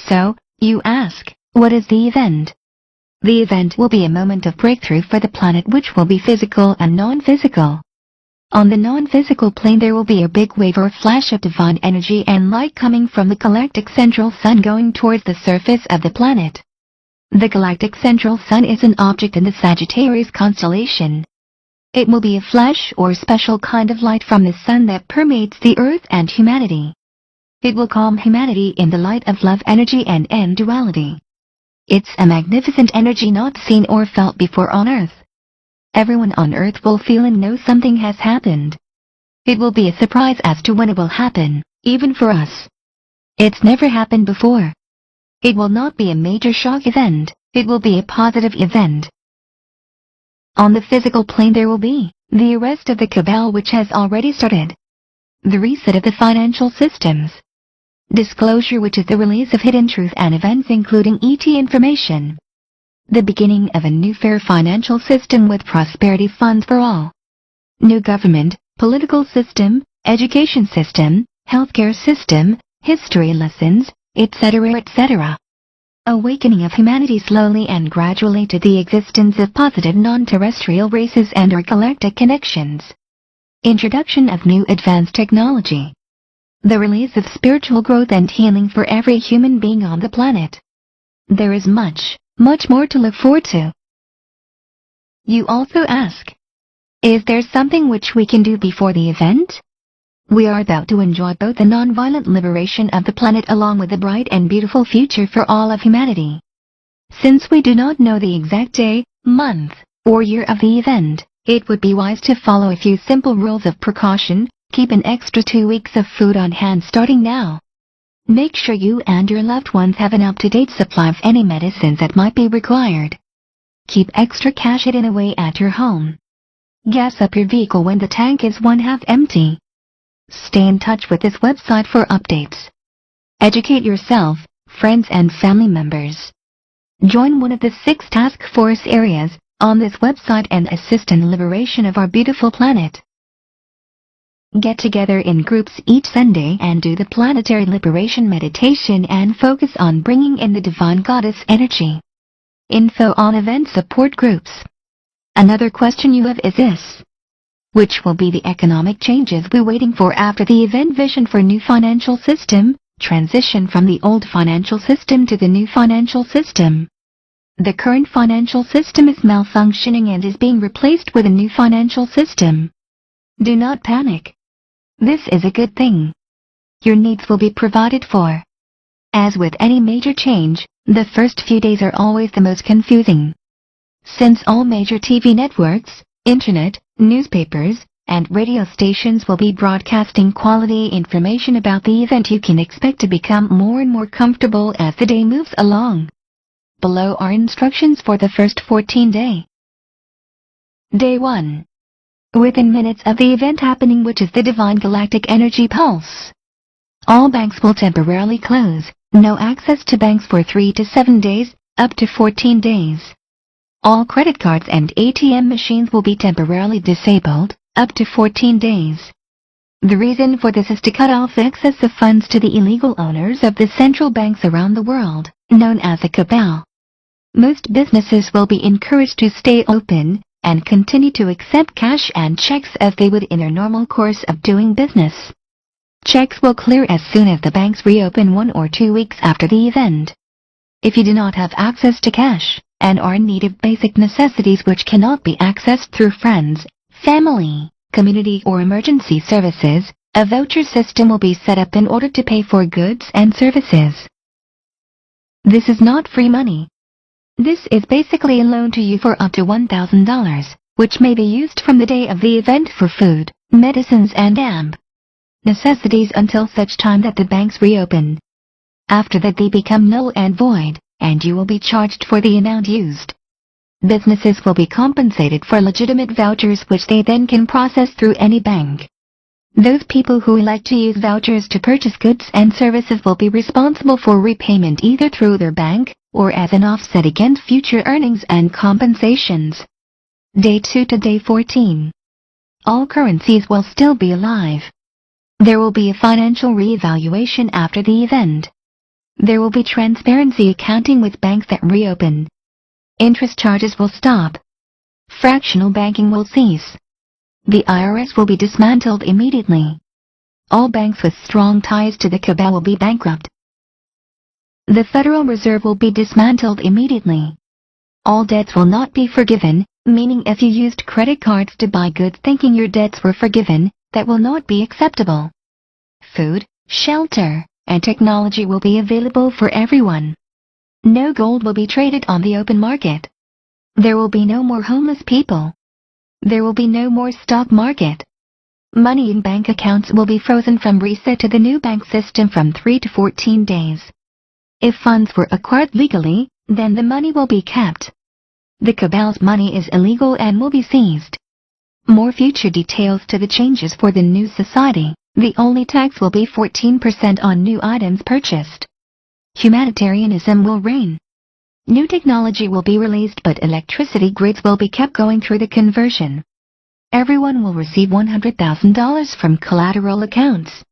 So, you ask, what is the event? The event will be a moment of breakthrough for the planet, which will be physical and non-physical. On the non-physical plane there will be a big wave or flash of divine energy and light coming from the galactic central sun going towards the surface of the planet. The galactic central sun is an object in the Sagittarius constellation. It will be a flash or special kind of light from the sun that permeates the earth and humanity. It will calm humanity in the light of love energy and end duality. It's a magnificent energy not seen or felt before on earth. Everyone on earth will feel and know something has happened. It will be a surprise as to when it will happen, even for us. It's never happened before. It will not be a major shock event, it will be a positive event. On the physical plane there will be the arrest of the cabal, which has already started. The reset of the financial systems. Disclosure, which is the release of hidden truth and events including ET information. The beginning of a new fair financial system with prosperity funds for all. New government, political system, education system, healthcare system, history lessons, etc., etc. Awakening of humanity slowly and gradually to the existence of positive non-terrestrial races and our galactic connections. Introduction of new advanced technology. The release of spiritual growth and healing for every human being on the planet. There is much more to look forward to. You also ask, is there something which we can do before the event? We are about to enjoy both the non-violent liberation of the planet along with a bright and beautiful future for all of humanity. Since we do not know the exact day, month, or year of the event, it would be wise to follow a few simple rules of precaution. Keep an extra 2 weeks of food on hand starting now. Make sure you and your loved ones have an up-to-date supply of any medicines that might be required. Keep extra cash hidden away at your home. Gas up your vehicle when the tank is 1/2 empty. Stay in touch with this website for updates. Educate yourself, friends and family members. Join one of the 6 task force areas on this website and assist in the liberation of our beautiful planet. Get together in groups each Sunday and do the planetary liberation meditation and focus on bringing in the divine goddess energy. Info on event support groups. Another question you have is this. Which will be the economic changes we're waiting for after the event? Vision for new financial system, transition from the old financial system to the new financial system. The current financial system is malfunctioning and is being replaced with a new financial system. Do not panic. This is a good thing. Your needs will be provided for. As with any major change, the first few days are always the most confusing. Since all major TV networks, internet, newspapers, and radio stations will be broadcasting quality information about the event, you can expect to become more and more comfortable as the day moves along. Below are instructions for the first 14 days. Day 1. Within minutes of the event happening, which is the Divine Galactic Energy Pulse, all banks will temporarily close. No access to banks for 3 to 7 days, up to 14 days. All credit cards and ATM machines will be temporarily disabled, up to 14 days. The reason for this is to cut off access of funds to the illegal owners of the central banks around the world, known as a cabal. Most businesses will be encouraged to stay open and continue to accept cash and checks as they would in their normal course of doing business. Checks will clear as soon as the banks reopen 1 or 2 weeks after the event. If you do not have access to cash, and are in need of basic necessities which cannot be accessed through friends, family, community or emergency services, a voucher system will be set up in order to pay for goods and services. This is not free money. This is basically a loan to you for up to $1,000, which may be used from the day of the event for food, medicines and necessities until such time that the banks reopen. After that they become null and void, and you will be charged for the amount used. Businesses will be compensated for legitimate vouchers which they then can process through any bank. Those people who elect to use vouchers to purchase goods and services will be responsible for repayment either through their bank or as an offset against future earnings and compensations. Day 2 to Day 14. All currencies will still be alive. There will be a financial re-evaluation after the event. There will be transparency accounting with banks that reopen. Interest charges will stop. Fractional banking will cease. The IRS will be dismantled immediately. All banks with strong ties to the cabal will be bankrupt. The Federal Reserve will be dismantled immediately. All debts will not be forgiven, meaning if you used credit cards to buy goods thinking your debts were forgiven, that will not be acceptable. Food, shelter, and technology will be available for everyone. No gold will be traded on the open market. There will be no more homeless people. There will be no more stock market. Money in bank accounts will be frozen from reset to the new bank system from 3 to 14 days. If funds were acquired legally, then the money will be kept. The cabal's money is illegal and will be seized. More future details to the changes for the new society. The only tax will be 14% on new items purchased. Humanitarianism will reign. New technology will be released, but electricity grids will be kept going through the conversion. Everyone will receive $100,000 from collateral accounts.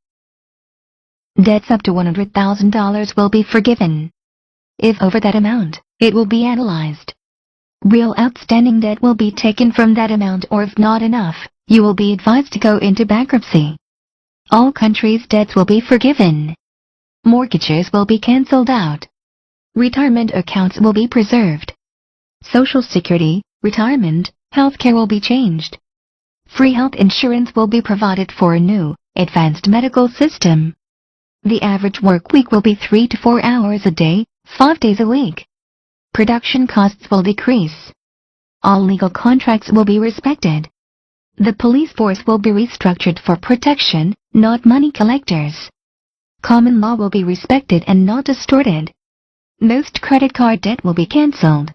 Debts up to $100,000 will be forgiven. If over that amount, it will be analyzed. Real outstanding debt will be taken from that amount, or if not enough, you will be advised to go into bankruptcy. All countries' debts will be forgiven. Mortgages will be cancelled out. Retirement accounts will be preserved. Social security, retirement, healthcare will be changed. Free health insurance will be provided for a new, advanced medical system. The average work week will be 3 to 4 hours a day, 5 days a week. Production costs will decrease. All legal contracts will be respected. The police force will be restructured for protection, not money collectors. Common law will be respected and not distorted. Most credit card debt will be cancelled.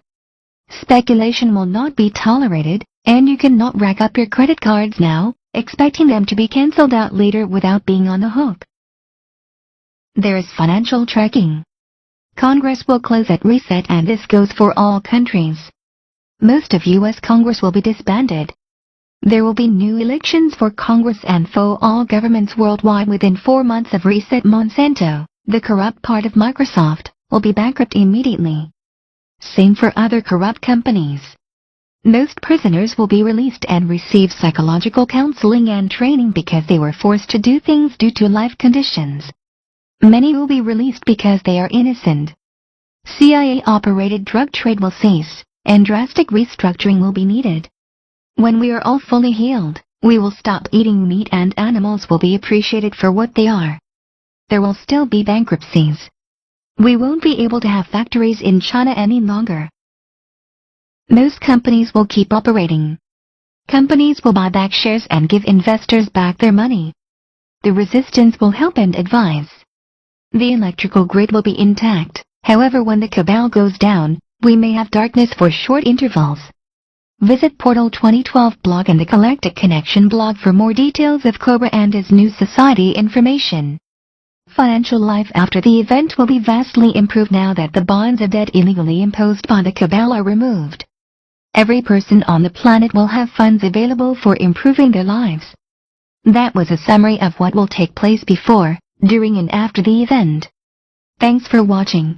Speculation will not be tolerated, and you cannot rack up your credit cards now, expecting them to be cancelled out later without being on the hook. There is financial tracking. Congress will close at reset, and this goes for all countries. Most of U.S. Congress will be disbanded. There will be new elections for Congress and for all governments worldwide within 4 months of reset. Monsanto, the corrupt part of Microsoft, will be bankrupt immediately. Same for other corrupt companies. Most prisoners will be released and receive psychological counseling and training because they were forced to do things due to life conditions. Many will be released because they are innocent. CIA-operated drug trade will cease, and drastic restructuring will be needed. When we are all fully healed, we will stop eating meat and animals will be appreciated for what they are. There will still be bankruptcies. We won't be able to have factories in China any longer. Most companies will keep operating. Companies will buy back shares and give investors back their money. The resistance will help and advise. The electrical grid will be intact. However, when the cabal goes down, we may have darkness for short intervals. Visit Portal 2012 blog and the Galactic Connection blog for more details of Cobra and his new society information. Financial life after the event will be vastly improved now that the bonds of debt illegally imposed by the cabal are removed. Every person on the planet will have funds available for improving their lives. That was a summary of what will take place before, during and after the event. Thanks for watching.